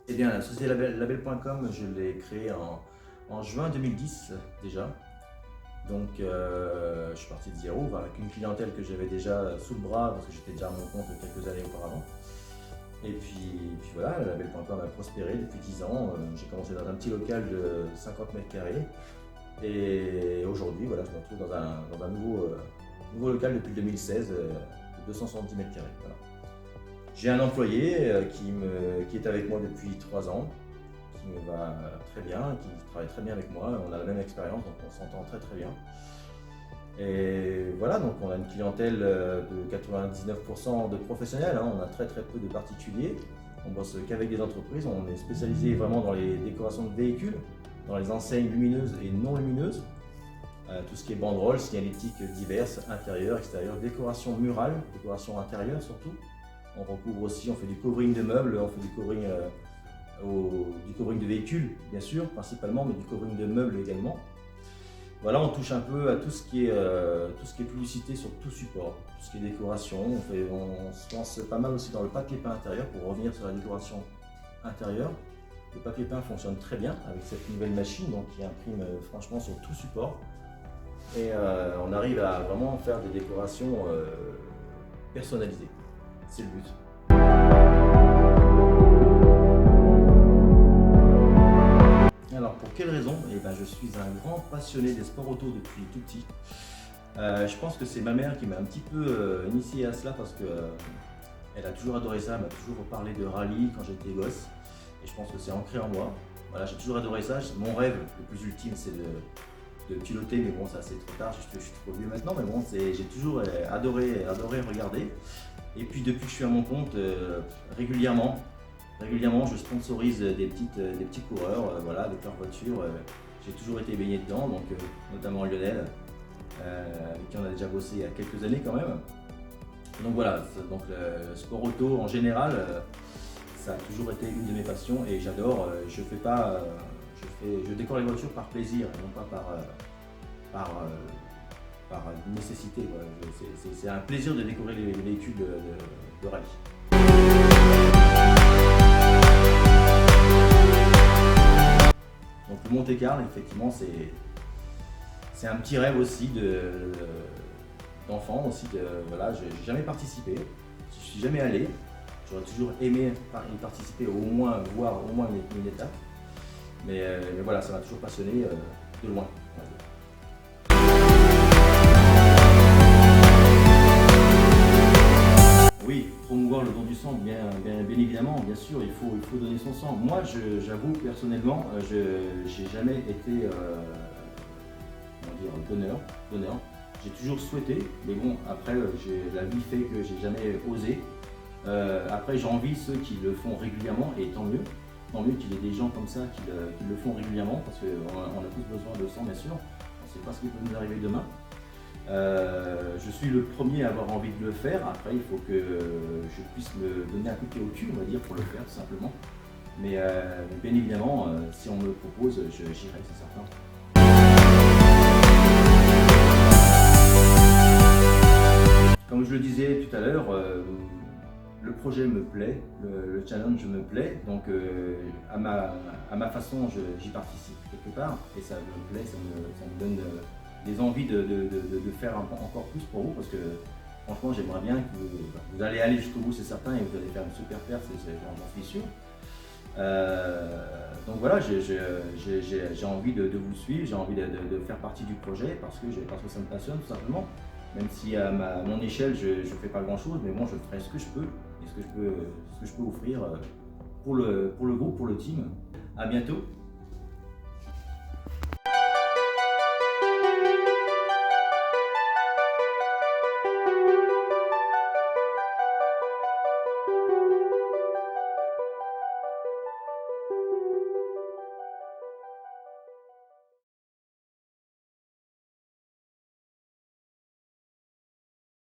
Eh bien, la société label.com, je l'ai créée en juin 2010 déjà. Donc, je suis parti de zéro, avec une clientèle que j'avais déjà sous le bras parce que j'étais déjà à mon compte quelques années auparavant. Et puis voilà, label.com a prospéré depuis 10 ans. J'ai commencé dans un petit local de 50 mètres carrés. Et aujourd'hui, voilà, je me retrouve dans un nouveau local depuis 2016, de 270 mètres carrés. Voilà. J'ai un employé qui est avec moi depuis 3 ans, qui me va très bien, qui travaille très bien avec moi. On a la même expérience, donc on s'entend très très bien. Et voilà, donc on a une clientèle de 99% de professionnels, hein. On a très très peu de particuliers. On bosse qu'avec des entreprises. On est spécialisé vraiment dans les décorations de véhicules, dans les enseignes lumineuses et non lumineuses. Tout ce qui est banderoles, signalétiques diverses, intérieures, extérieures, décoration murale, décoration intérieure surtout. On recouvre aussi, on fait du covering de meubles, on fait du covering de véhicules, bien sûr, principalement, mais du covering de meubles également. Voilà, on touche un peu à tout ce qui est publicité sur tout support, tout ce qui est décoration. On se lance pas mal aussi dans le papier peint intérieur pour revenir sur la décoration intérieure. Le papier peint fonctionne très bien avec cette nouvelle machine, donc qui imprime franchement sur tout support. Et on arrive à vraiment faire des décorations personnalisées. C'est le but. Alors pour quelle raison? Eh ben, je suis un grand passionné des sports auto depuis tout petit. Je pense que c'est ma mère qui m'a un petit peu initié à cela parce que elle a toujours adoré ça, elle m'a toujours parlé de rallye quand j'étais gosse. Et je pense que c'est ancré en moi. Voilà, j'ai toujours adoré ça. Mon rêve le plus ultime, c'est de piloter, mais bon, ça c'est trop tard, je suis trop vieux maintenant, mais bon, j'ai toujours adoré regarder. Et puis depuis que je suis à mon compte, régulièrement, je sponsorise des petits coureurs, voilà, avec leur voiture. J'ai toujours été baigné dedans, donc notamment Lionel, avec qui on a déjà bossé il y a quelques années quand même. Donc voilà, donc le sport auto en général, ça a toujours été une de mes passions et j'adore. Je décore les voitures par plaisir et non pas par nécessité. Voilà. C'est un plaisir de décorer les véhicules de rallye. Donc le Monte-Carlo, effectivement, c'est un petit rêve aussi d'enfant aussi. Voilà, j'ai jamais participé, je suis jamais allé. J'aurais toujours aimé y participer, au moins voir au moins une étape. Mais voilà, ça m'a toujours passionné de loin. Oui, promouvoir le don du sang, bien évidemment, bien sûr, il faut donner son sang. Moi, j'avoue personnellement, je n'ai jamais été donneur. J'ai toujours souhaité, mais bon, après, la vie fait que j'ai jamais osé. Après, j'envie ceux qui le font régulièrement, et tant mieux qu'il y ait des gens comme ça qui le font régulièrement, parce qu'on a tous besoin de sang, bien sûr. On ne sait pas ce qui peut nous arriver demain. Je suis le premier à avoir envie de le faire. Après, il faut que je puisse me donner un coup de pied au cul, on va dire, pour le faire, tout simplement. Mais bien évidemment, si on me le propose, j'irai, c'est certain. Comme je le disais tout à l'heure, le projet me plaît, le challenge me plaît, donc à ma façon, j'y participe quelque part, et ça me plaît, ça me donne des envies de faire encore plus pour vous, parce que franchement, j'aimerais bien que vous allez aller jusqu'au bout, c'est certain, et vous allez faire une super perf, j'en suis sûr. Donc voilà, j'ai envie de vous suivre, j'ai envie de faire partie du projet parce que ça me passionne tout simplement. Même si à mon échelle je ne fais pas grand chose, mais bon, je ferai ce que je peux et ce que je peux offrir pour le groupe, pour le team. À bientôt.